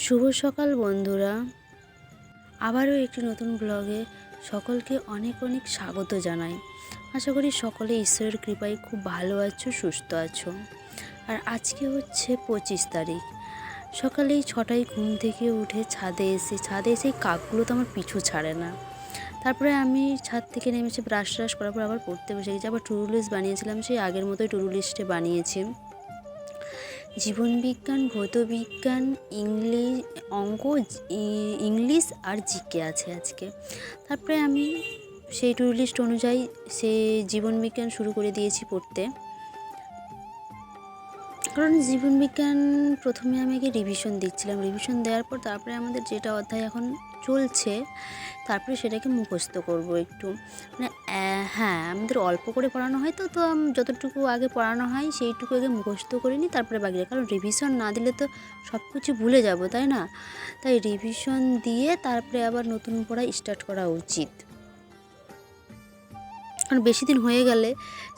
শুভ সকাল বন্ধুরা, আবারও একটি নতুন ব্লগে সকলকে অনেক অনেক স্বাগত জানাই। আশা করি সকলে ঈশ্বরের কৃপায় খুব ভালো আছো, সুস্থ আছো। আর আজকে হচ্ছে 25 তারিখ। সকালেই 6টায় ঘুম থেকে উঠে ছাদে এসে কাকগুলো তো আমার পিছু ছাড়ে না। তারপরে আমি ছাদ থেকে নেমেছি, ব্রাশ করার পর আবার পড়তে বসে গেছি। আবার টু-ডু লিস্ট বানিয়েছিলাম, সেই আগের মতোই টু-ডু লিস্টে বানিয়েছি জীবনবিজ্ঞান, ভৌতবিজ্ঞান, ইংলিশ আর জিকে আছে আজকে। তারপরে আমি সেই টু লিস্ট অনুযায়ী সেই জীবনবিজ্ঞান শুরু করে দিয়েছি পড়তে। কারণ জীবনবিজ্ঞান প্রথমে আমি আগে রিভিশন দিচ্ছিলাম, রিভিশন দেওয়ার পর তারপরে আমাদের যেটা অধ্যায় এখন চলছে তারপরে সেটাকে মুখস্থ করব একটু। মানে হ্যাঁ, আমাদের অল্প করে পড়ানো হয়, তো যতটুকু আগে পড়ানো হয় সেইটুকু আগে মুখস্থ করে নিই, তারপরে বাকিটা। কারণ রিভিশন না দিলে তো সব কিছু ভুলে যাব, তাই না? তাই রিভিশন দিয়ে তারপরে আবার নতুন পড়া স্টার্ট করা উচিত। কারণ বেশি দিন হয়ে গেলে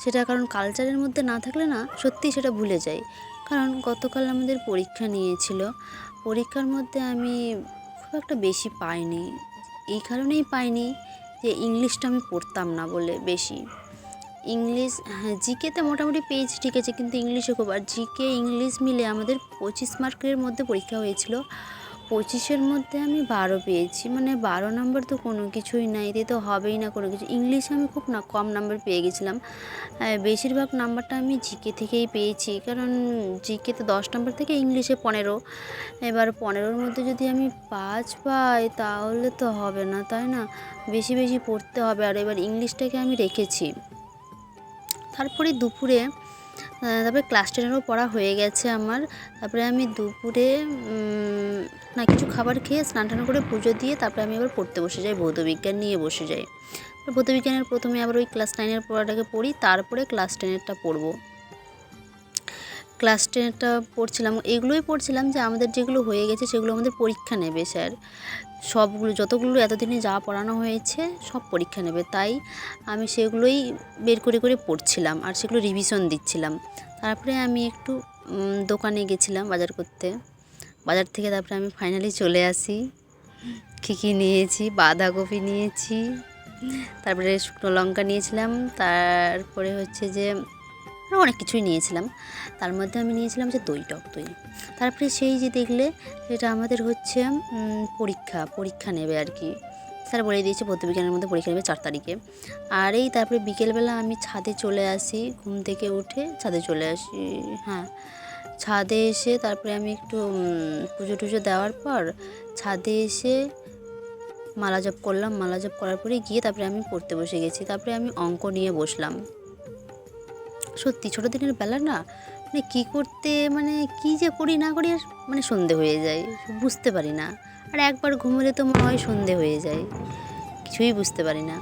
সেটা, কারণ কালচারের মধ্যে না থাকলে না সত্যিই সেটা ভুলে যাই। কারণ গতকাল আমাদের পরীক্ষা নিয়েছিল, পরীক্ষার মধ্যে আমি খুব একটা বেশি পাইনি। এই কারণেই পাইনি যে ইংলিশটা আমি পড়তাম না বলে বেশি। ইংলিশ, হ্যাঁ, জিকেতে মোটামুটি পেয়েছি, ঠিক আছে, কিন্তু ইংলিশে খুব। আর জিকে ইংলিশ মিলে আমাদের 25 মার্কের মধ্যে পরীক্ষা হয়েছিল। 25-এর মধ্যে আমি 12 পেয়েছি। মানে 12 নম্বর তো কোনো কিছুই নাই, এতে তো হবেই না কোনো কিছু। ইংলিশে আমি খুব কম নাম্বার পেয়ে গেছিলাম। বেশিরভাগ নাম্বারটা আমি জিকে থেকেই পেয়েছি, কারণ জিকেতে 10 নম্বর থেকে ইংলিশে 15। এবার 15-র মধ্যে যদি আমি 5 পাই তাহলে তো হবে না, তাই না? বেশি বেশি পড়তে হবে। আর এবার ইংলিশটাকে আমি রেখেছি। তারপরে দুপুরে তারপরে ক্লাস 10-এরও পড়া হয়ে গেছে আমার। তারপরে আমি দুপুরে কিছু খাবার খেয়ে স্নান টান করে পুজো দিয়ে তারপরে আমি আবার পড়তে বসে যাই, ভৌতবিজ্ঞান নিয়ে বসে যাই। ভৌতবিজ্ঞানের প্রথমে আবার ওই ক্লাস 9-এর পড়াটাকে পড়ি, তারপরে ক্লাস 10-এরটা পড়বো। ক্লাস 10-এরটা পড়ছিলাম, এগুলোই পড়ছিলাম যে আমাদের যেগুলো হয়ে গেছে সেগুলো আমাদের পরীক্ষা নেবে স্যার। সবগুলো যতগুলো এতদিনে যা পড়ানো হয়েছে সব পরীক্ষা নেবে, তাই আমি সেগুলোই বের করে করে পড়ছিলাম আর সেগুলো রিভিশন দিচ্ছিলাম। তারপরে আমি একটু দোকানে গেছিলাম বাজার করতে। বাজার থেকে তারপরে আমি ফাইনালি চলে আসি। কী কী নিয়েছি, বাঁধাকপি নিয়েছি, তারপরে শুকনো লঙ্কা নিয়েছিলাম, তারপরে হচ্ছে যে আরও অনেক কিছুই নিয়েছিলাম। তার মধ্যে আমি নিয়েছিলাম যে টক দই। তারপরে সেই যে দেখলে সেটা আমাদের হচ্ছে পরীক্ষা নেবে আর কি। স্যার বলে দিয়েছে ভৌতবিজ্ঞানের মধ্যে পরীক্ষা নেবে 4 তারিখে। আর এই তারপরে বিকেলবেলা আমি ছাদে চলে আসি, ঘুম থেকে উঠে ছাদে চলে আসি। হ্যাঁ, ছাদে এসে তারপরে আমি একটু পুজো টুজো দেওয়ার পর ছাদে এসে মালা জপ করলাম। মালা জপ করার পরে গিয়ে তারপরে আমি পড়তে বসে গেছি। তারপরে আমি অঙ্ক নিয়ে বসলাম। সত্যি ছোটো দিনের বেলা না, মানে কী করতে, মানে কী যে করি না করি, আর মানে সন্ধে হয়ে যায়, বুঝতে পারি না। আর একবার ঘুমোলে তো মনে হয় সন্ধে হয়ে যায়, কিছুই বুঝতে পারি না।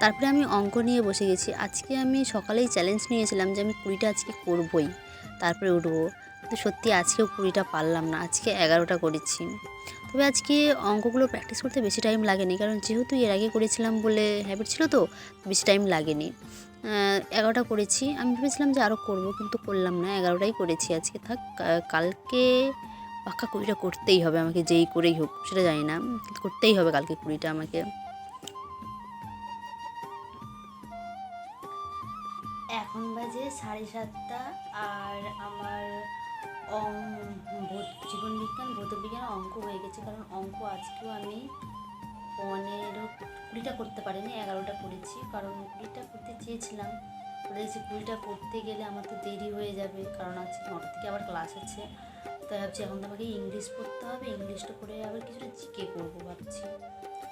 তারপরে আমি অঙ্ক নিয়ে বসে গেছি। আজকে আমি সকালেই চ্যালেঞ্জ নিয়েছিলাম যে আমি 20টা আজকে করবই, তারপরে উঠবো। কিন্তু সত্যি আজকেও 20টা পারলাম না, আজকে 11টা করেছি। তবে আজকে অঙ্কগুলো প্র্যাকটিস করতে বেশি টাইম লাগেনি, কারণ যেহেতু এর আগে করেছিলাম বলে হ্যাবিট ছিল, তো বেশি টাইম লাগেনি। 11টা করেছি। আমি ভেবেছিলাম যে আরও করব, কিন্তু করলাম না, 11টাই করেছি আজকে। থাক, কালকে পাক্কা 20টা করতেই হবে আমাকে, যেই করেই হোক সেটা জানি না, কিন্তু করতেই হবে কালকে 20টা আমাকে। এখন বাজে 7:30, আর আমার জীবনবিজ্ঞান, ভৌতবিজ্ঞান অঙ্ক হয়ে গেছে। কারণ অঙ্ক আজকেও আমি 20টা করতে পারিনি, 11টা করেছি। কারণ 20টা করতে চেয়েছিলাম, দেখছি 20টা করতে গেলে আমার তো দেরি হয়ে যাবে, কারণ আজকে 9টা থেকে আবার ক্লাস আছে। তাই ভাবছি এখন তো আমাকে ইংলিশ পড়তে হবে, ইংলিশটা করে আবার কিছুটা জিকে করবো ভাবছি।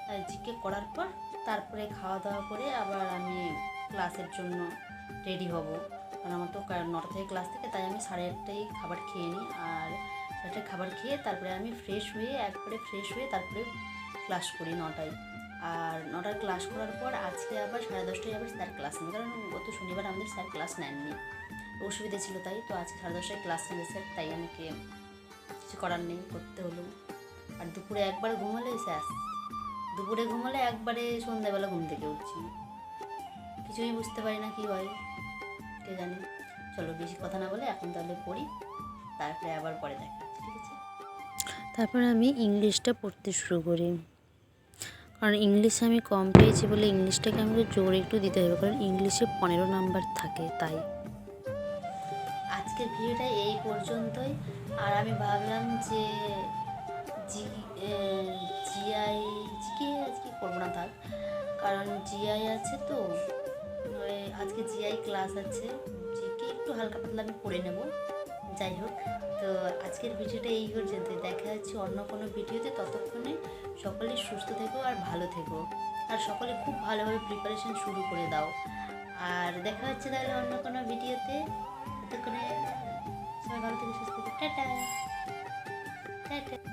আর জিকে করার পর তারপরে খাওয়া দাওয়া করে আবার আমি ক্লাসের জন্য রেডি হব। কারণ আমার তো 9টা থেকে ক্লাস থেকে, তাই আমি 8:30টায় খাবার খেয়ে নিই। আর 8টায় খাবার খেয়ে তারপরে আমি একবারে ফ্রেশ হয়ে তারপরে ক্লাস করি 9টায়। আর 9টায় ক্লাস করার পর আজকে আবার 10:30টায় আবার স্যার ক্লাস নেবে, কারণ গত শনিবার আমাদের স্যার ক্লাস নেননি, অসুবিধা ছিল, তাই তো আজকে 10:30টায় ক্লাস নেবে স্যার, তাই আমাকে কিছু করার নেই, করতে হলো। আর দুপুরে একবার ঘুমালে শেষ, দুপুরে ঘুমালে একবারে সন্ধ্যাবেলা ঘুম থেকে উঠছি, কিছুই বুঝতে পারি না কী হয়, কে জানে। চলো বেশি কথা না বলে এখন তাহলে পড়ি, তারপরে আবার পরে দেখা, ঠিক আছে? তারপরে আমি ইংলিশটা পড়তে শুরু করি, কারণ ইংলিশে আমি কম পেয়েছি বলে ইংলিশটাকে আমাকে জোর একটু দিতে হবে, কারণ ইংলিশে 15 নাম্বার থাকে। তাই আজকের ভিডিওটা এই পর্যন্তই। আর আমি ভাবলাম যে জিআই জিকে আজকে করবো না, থাক, কারণ জিআই আছে তো, আজকে জিআই ক্লাস আছে, জিকে একটু হালকা পাতলা আমি পড়ে নেব। যাই হোক, তো আজকের ভিডিওটা এই পর্যন্ত, দেখা যাচ্ছে অন্য কোনো ভিডিওতে। ততক্ষণে সকলেই সুস্থ থেকো আর ভালো থেকো, আর সকলে খুব ভালোভাবে প্রিপারেশন শুরু করে দাও। আর দেখা হচ্ছে তাহলে অন্য কোনো ভিডিওতে। ততক্ষণে সবাই ভালো থেকে সুস্থ থেকো। Tata tata.